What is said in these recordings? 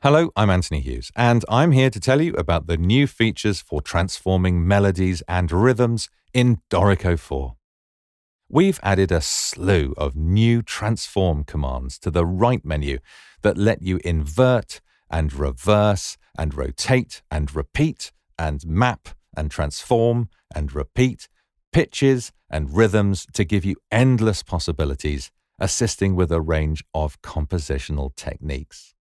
Hello, I'm Anthony Hughes, and I'm here to tell you about the new features for transforming melodies and rhythms in Dorico 4. We've added a slew of new transform commands to the right menu that let you invert and reverse and rotate and repeat and map and transform and repeat pitches and rhythms to give you endless possibilities, assisting with a range of compositional techniques.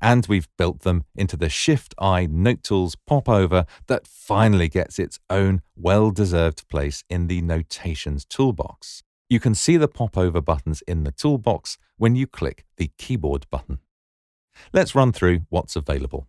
And we've built them into the Shift-I Note Tools popover that finally gets its own well-deserved place in the Notations toolbox. You can see the popover buttons in the toolbox when you click the keyboard button. Let's run through what's available,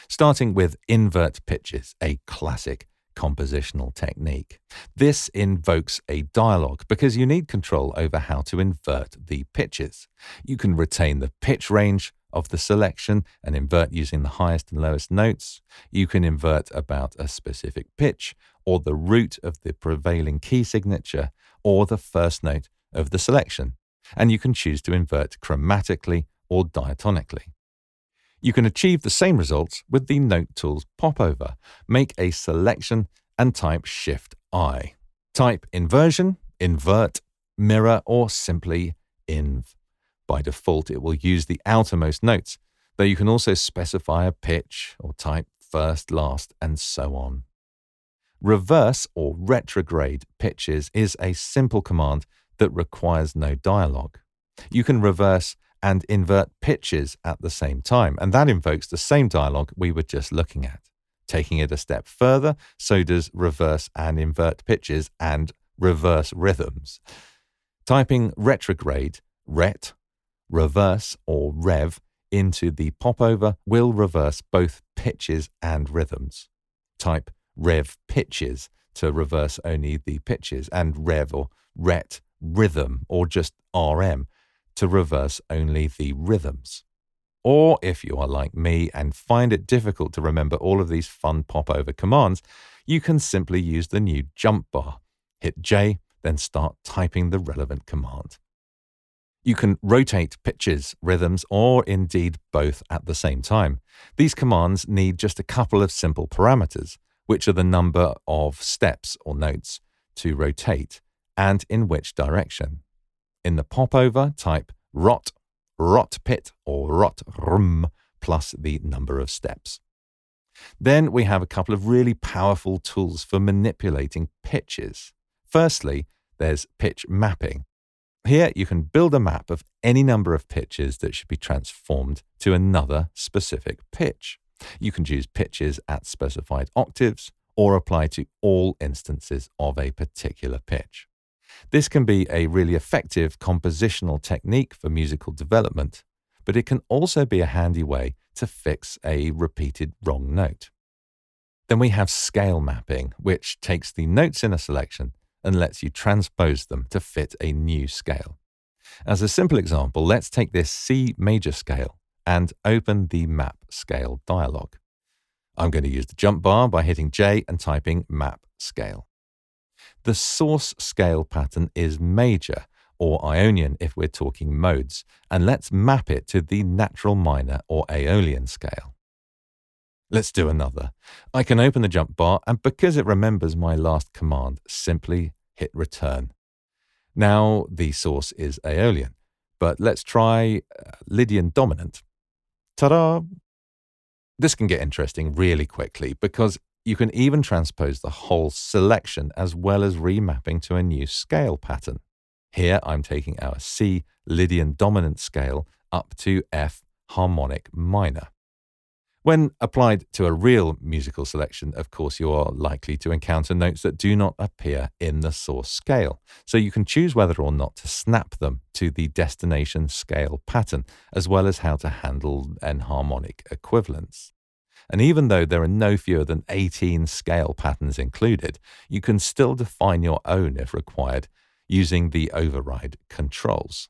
starting with invert pitches, a classic compositional technique. This invokes a dialogue because you need control over how to invert the pitches. You can retain the pitch range of the selection and invert using the highest and lowest notes. You can invert about a specific pitch or the root of the prevailing key signature or the first note of the selection. And you can choose to invert chromatically or diatonically. You can achieve the same results with the Note Tools popover. Make a selection and type Shift-I. Type inversion, invert, mirror, or simply inv. By default, it will use the outermost notes, though you can also specify a pitch or type first, last, and so on. Reverse or retrograde pitches is a simple command that requires no dialogue. You can reverse and invert pitches at the same time, and that invokes the same dialogue we were just looking at. Taking it a step further, so does reverse and invert pitches and reverse rhythms. Typing retrograde, ret, reverse or rev into the popover will reverse both pitches and rhythms. Type rev pitches to reverse only the pitches, and rev or ret rhythm or just RM to reverse only the rhythms. Or if you are like me and find it difficult to remember all of these fun popover commands, you can simply use the new jump bar. Hit J, then start typing the relevant command. You can rotate pitches, rhythms, or indeed both at the same time. These commands need just a couple of simple parameters, which are the number of steps or notes to rotate and in which direction. In the popover, type rot, rot pit, or rot rum plus the number of steps. Then we have a couple of really powerful tools for manipulating pitches. Firstly, there's pitch mapping. Here you can build a map of any number of pitches that should be transformed to another specific pitch. You can choose pitches at specified octaves or apply to all instances of a particular pitch. This can be a really effective compositional technique for musical development, but it can also be a handy way to fix a repeated wrong note. Then we have scale mapping, which takes the notes in a selection and lets you transpose them to fit a new scale. As a simple example, let's take this C major scale and open the map scale dialog. I'm going to use the jump bar by hitting J and typing map scale. The source scale pattern is major, or Ionian if we're talking modes, and let's map it to the natural minor or Aeolian scale. Let's do another. I can open the jump bar, and because it remembers my last command, simply hit return. Now the source is Aeolian, but let's try Lydian dominant. Ta-da! This can get interesting really quickly because you can even transpose the whole selection as well as remapping to a new scale pattern. Here I'm taking our C Lydian dominant scale up to F harmonic minor. When applied to a real musical selection, of course, you are likely to encounter notes that do not appear in the source scale. So you can choose whether or not to snap them to the destination scale pattern, as well as how to handle enharmonic equivalents. And even though there are no fewer than 18 scale patterns included, you can still define your own if required using the override controls.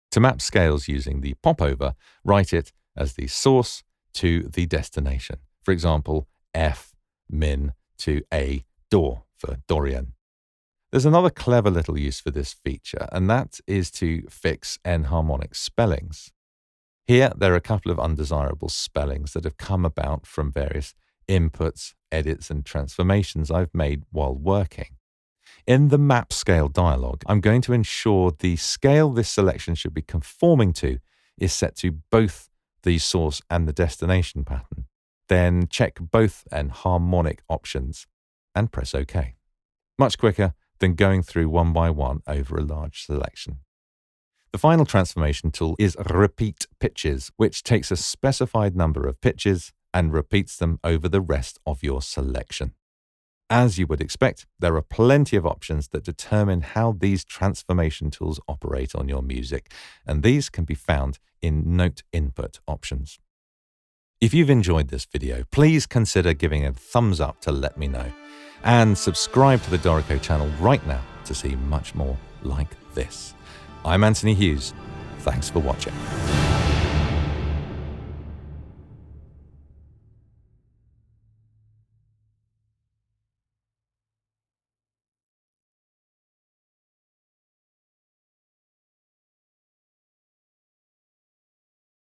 To map scales using the popover, write it as the source to the destination. For example, F min to A Dor for Dorian. There's another clever little use for this feature, and that is to fix enharmonic spellings. Here, there are a couple of undesirable spellings that have come about from various inputs, edits, and transformations I've made while working. In the map scale dialog, I'm going to ensure the scale this selection should be conforming to is set to both the source and the destination pattern. Then check both enharmonic options and press OK. Much quicker than going through one by one over a large selection. The final transformation tool is repeat pitches, which takes a specified number of pitches and repeats them over the rest of your selection. As you would expect, there are plenty of options that determine how these transformation tools operate on your music, and these can be found in Note Input options. If you've enjoyed this video, please consider giving a thumbs up to let me know, and subscribe to the Dorico channel right now to see much more like this. I'm Anthony Hughes. Thanks for watching.